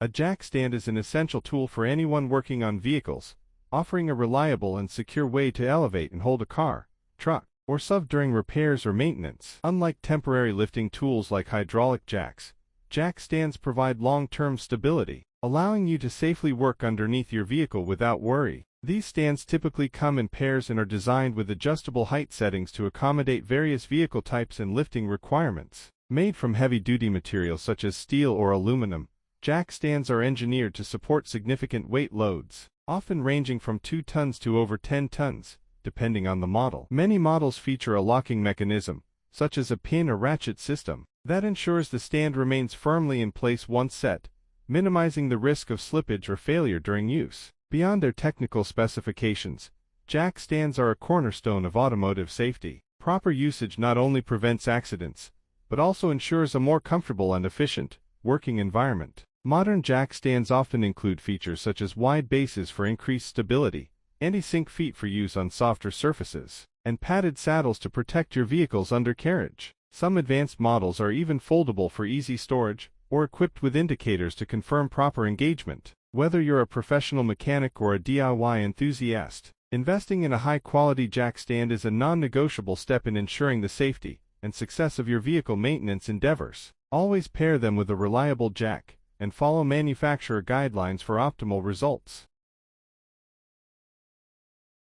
A jack stand is an essential tool for anyone working on vehicles, offering a reliable and secure way to elevate and hold a car, truck, or SUV during repairs or maintenance. Unlike temporary lifting tools like hydraulic jacks, jack stands provide long-term stability, allowing you to safely work underneath your vehicle without worry. These stands typically come in pairs and are designed with adjustable height settings to accommodate various vehicle types and lifting requirements. Made from heavy-duty materials such as steel or aluminum, jack stands are engineered to support significant weight loads, often ranging from 2 tons to over 10 tons, depending on the model. Many models feature a locking mechanism, such as a pin or ratchet system, that ensures the stand remains firmly in place once set, minimizing the risk of slippage or failure during use. Beyond their technical specifications, jack stands are a cornerstone of automotive safety. Proper usage not only prevents accidents, but also ensures a more comfortable and efficient working environment. Modern jack stands often include features such as wide bases for increased stability, anti-sink feet for use on softer surfaces, and padded saddles to protect your vehicle's undercarriage. Some advanced models are even foldable for easy storage, or equipped with indicators to confirm proper engagement. Whether you're a professional mechanic or a DIY enthusiast, investing in a high-quality jack stand is a non-negotiable step in ensuring the safety and success of your vehicle maintenance endeavors. Always pair them with a reliable jack, and follow manufacturer guidelines for optimal results.